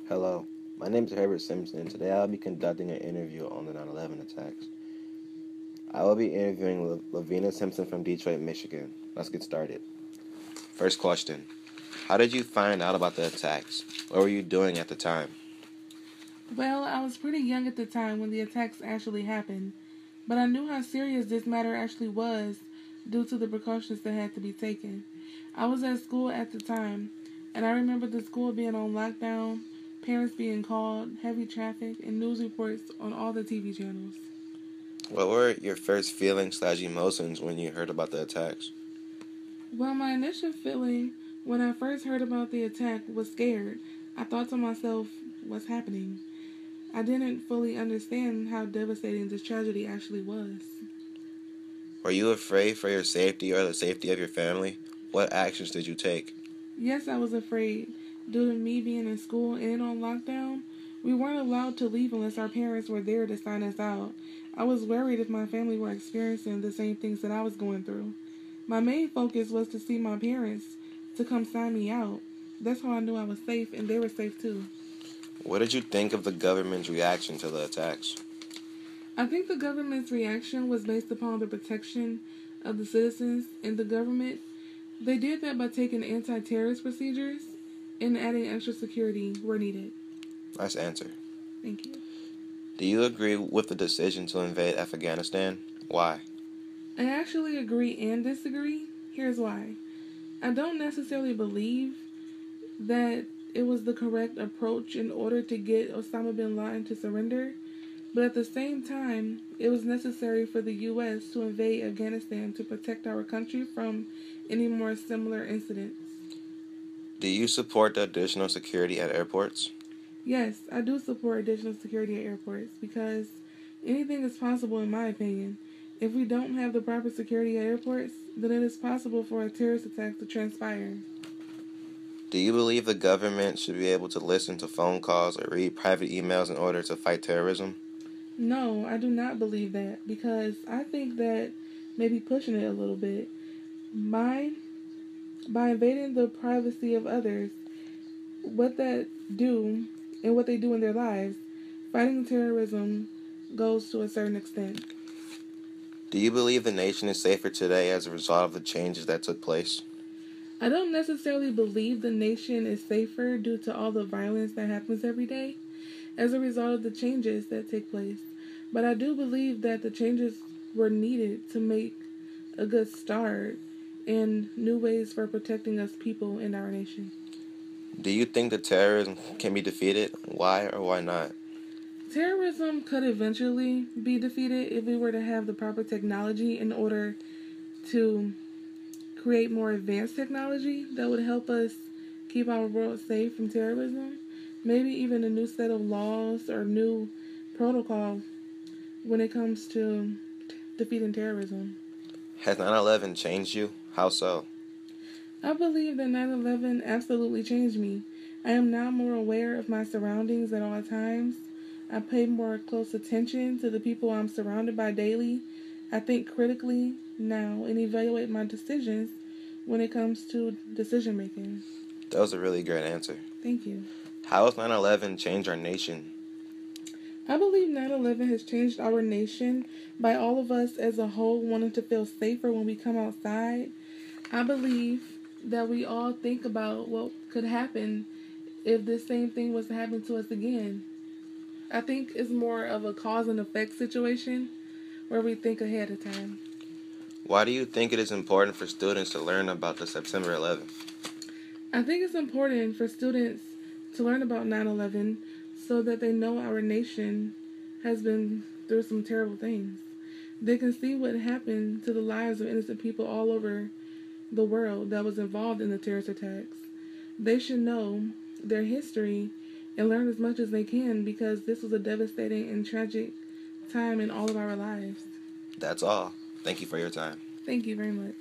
Hello, my name is Herbert Simpson, and today I'll be conducting an interview on the 9/11 attacks. I will be interviewing Lavina Simpson from Detroit, Michigan. Let's get started. First question: how did you find out about the attacks? What were you doing at the time? Well, I was pretty young at the time when the attacks actually happened, but I knew how serious this matter actually was due to the precautions that had to be taken. I was at school at the time, and I remember the school being on lockdown, parents being called, heavy traffic, and news reports on all the TV channels. What were your first feelings/emotions when you heard about the attacks? Well, my initial feeling when I first heard about the attack was scared. I thought to myself, what's happening? I didn't fully understand how devastating this tragedy actually was. Were you afraid for your safety or the safety of your family? What actions did you take? Yes, I was afraid. Due to me being in school and on lockdown, we weren't allowed to leave unless our parents were there to sign us out. I was worried if my family were experiencing the same things that I was going through. My main focus was to see my parents to come sign me out. That's how I knew I was safe and they were safe too. What did you think of the government's reaction to the attacks? I think the government's reaction was based upon the protection of the citizens and the government. They did that by taking anti-terrorist procedures and adding extra security where needed. Nice answer. Thank you. Do you agree with the decision to invade Afghanistan? Why? I actually agree and disagree. Here's why. I don't necessarily believe that it was the correct approach in order to get Osama bin Laden to surrender, but at the same time, it was necessary for the U.S. to invade Afghanistan to protect our country from any more similar incidents. Do you support the additional security at airports? Yes, I do support additional security at airports because anything is possible in my opinion. If we don't have the proper security at airports, then it is possible for a terrorist attack to transpire. Do you believe the government should be able to listen to phone calls or read private emails in order to fight terrorism? No, I do not believe that because I think that maybe pushing it a little bit. By by invading the privacy of others, what that do and what they do in their lives, fighting terrorism goes to a certain extent. Do you believe the nation is safer today as a result of the changes that took place? I don't necessarily believe the nation is safer due to all the violence that happens every day as a result of the changes that take place. But I do believe that the changes were needed to make a good start and new ways for protecting us people in our nation. Do you think that terrorism can be defeated? Why or why not? Terrorism could eventually be defeated if we were to have the proper technology in order to create more advanced technology that would help us keep our world safe from terrorism. Maybe even a new set of laws or new protocol when it comes to defeating terrorism. Has 9/11 changed you? How so? I believe that 9/11 absolutely changed me. I am now more aware of my surroundings at all times. I pay more close attention to the people I'm surrounded by daily. I think critically now and evaluate my decisions when it comes to decision making. That was a really great answer. Thank you. How has 9/11 changed our nation? I believe 9/11 has changed our nation by all of us as a whole wanting to feel safer when we come outside. I believe that we all think about what could happen if this same thing was to happen to us again. I think it's more of a cause and effect situation where we think ahead of time. Why do you think it is important for students to learn about the September 11th? I think it's important for students to learn about 9/11 so that they know our nation has been through some terrible things. They can see what happened to the lives of innocent people all over the world that was involved in the terrorist attacks. They should know their history and learn as much as they can because this was a devastating and tragic time in all of our lives. That's all. Thank you for your time. Thank you very much.